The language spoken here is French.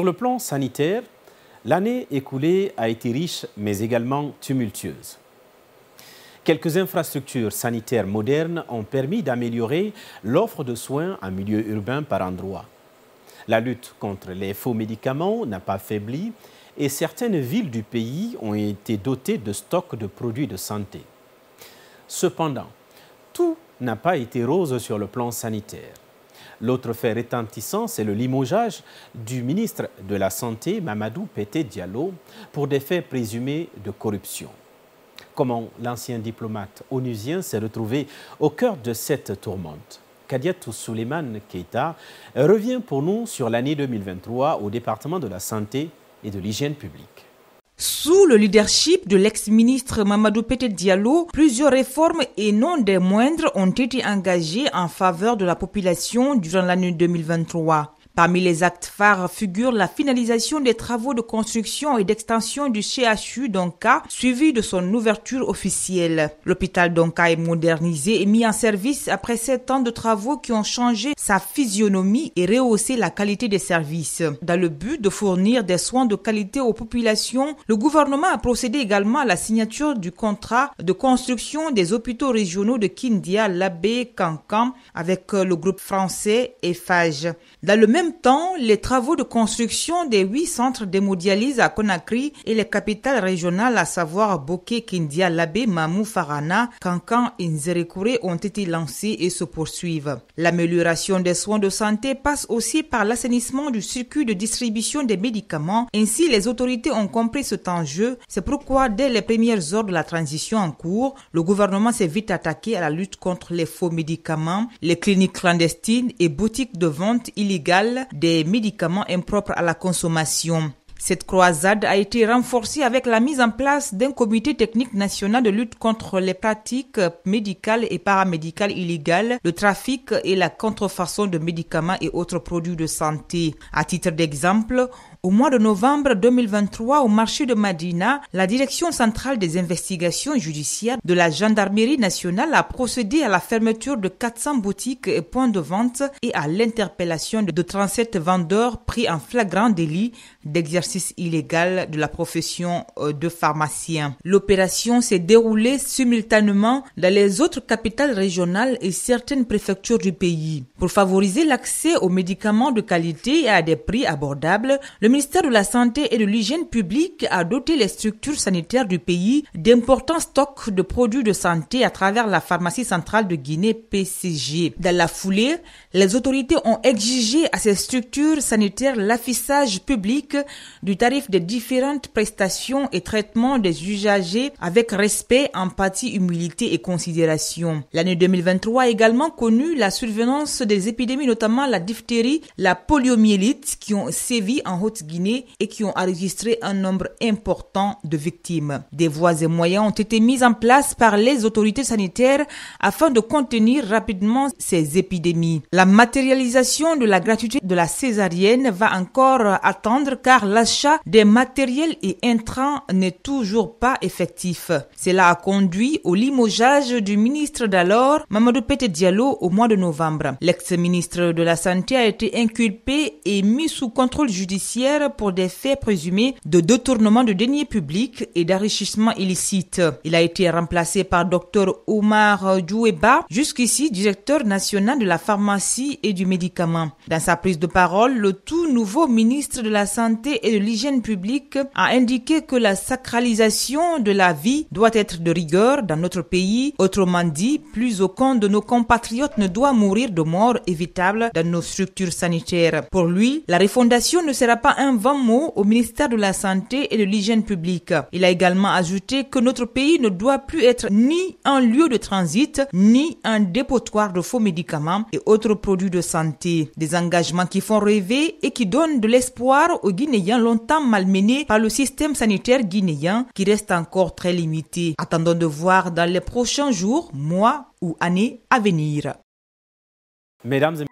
le plan sanitaire, l'année écoulée a été riche mais également tumultueuse. Quelques infrastructures sanitaires modernes ont permis d'améliorer l'offre de soins en milieu urbain par endroits. La lutte contre les faux médicaments n'a pas faibli et certaines villes du pays ont été dotées de stocks de produits de santé. Cependant, tout n'a pas été rose sur le plan sanitaire. L'autre fait retentissant, c'est le limogeage du ministre de la Santé, Mamadou Pété Diallo, pour des faits présumés de corruption. Comment l'ancien diplomate onusien s'est retrouvé au cœur de cette tourmente? Kadiatou Souleymane Keita revient pour nous sur l'année 2023 au département de la Santé et de l'Hygiène publique. Sous le leadership de l'ex-ministre Mamadou Pété Diallo, plusieurs réformes et non des moindres ont été engagées en faveur de la population durant l'année 2023. Parmi les actes phares figure la finalisation des travaux de construction et d'extension du CHU Donka, suivi de son ouverture officielle. L'hôpital Donka est modernisé et mis en service après 7 ans de travaux qui ont changé sa physionomie et rehaussé la qualité des services. Dans le but de fournir des soins de qualité aux populations, le gouvernement a procédé également à la signature du contrat de construction des hôpitaux régionaux de Kindia, Labé, Kankan avec le groupe français Eiffage. Dans le même temps, les travaux de construction des 8 centres d'hémodialyse à Conakry et les capitales régionales, à savoir Boké, Kindia, Labé, Mamou, Farana, Kankan et Nzerekouré ont été lancés et se poursuivent. L'amélioration des soins de santé passe aussi par l'assainissement du circuit de distribution des médicaments. Ainsi, les autorités ont compris cet enjeu. C'est pourquoi, dès les premières heures de la transition en cours, le gouvernement s'est vite attaqué à la lutte contre les faux médicaments, les cliniques clandestines et boutiques de vente illégale des médicaments impropres à la consommation. Cette croisade a été renforcée avec la mise en place d'un comité technique national de lutte contre les pratiques médicales et paramédicales illégales, le trafic et la contrefaçon de médicaments et autres produits de santé. À titre d'exemple, au mois de novembre 2023, au marché de Madina, la Direction centrale des investigations judiciaires de la Gendarmerie nationale a procédé à la fermeture de 400 boutiques et points de vente et à l'interpellation de 37 vendeurs pris en flagrant délit d'exercice illégal de la profession de pharmacien. L'opération s'est déroulée simultanément dans les autres capitales régionales et certaines préfectures du pays. Pour favoriser l'accès aux médicaments de qualité et à des prix abordables, le ministère de la Santé et de l'Hygiène publique a doté les structures sanitaires du pays d'importants stocks de produits de santé à travers la pharmacie centrale de Guinée PCG. Dans la foulée, les autorités ont exigé à ces structures sanitaires l'affichage public du tarif des différentes prestations et traitements des usagers avec respect, empathie, humilité et considération. L'année 2023 a également connu la survenance des épidémies, notamment la diphtérie, la poliomyélite, qui ont sévi en Haute-Guinée et qui ont enregistré un nombre important de victimes. Des voies et moyens ont été mis en place par les autorités sanitaires afin de contenir rapidement ces épidémies. La matérialisation de la gratuité de la césarienne va encore attendre car l'achat des matériels et intrants n'est toujours pas effectif. Cela a conduit au limogeage du ministre d'alors, Mamadou Pété Diallo, au mois de novembre. L'ex-ministre de la Santé a été inculpé et mis sous contrôle judiciaire pour des faits présumés de détournement de deniers publics et d'enrichissement illicite. Il a été remplacé par Dr Omar Djoueba, jusqu'ici directeur national de la pharmacie et du médicament. Dans sa prise de parole, le tout nouveau ministre de la Santé et de l'Hygiène publique a indiqué que la sacralisation de la vie doit être de rigueur dans notre pays. Autrement dit, plus aucun de nos compatriotes ne doit mourir de mort évitable dans nos structures sanitaires. Pour lui, la refondation ne sera pas un vain mot au ministère de la Santé et de l'Hygiène publique. Il a également ajouté que notre pays ne doit plus être ni un lieu de transit, ni un dépotoir de faux médicaments et autres produits de santé. Des engagements qui font rêver et qui donnent de l'espoir aux Guinéens longtemps malmenés par le système sanitaire guinéen qui reste encore très limité. Attendons de voir dans les prochains jours, mois ou années à venir. Mesdames et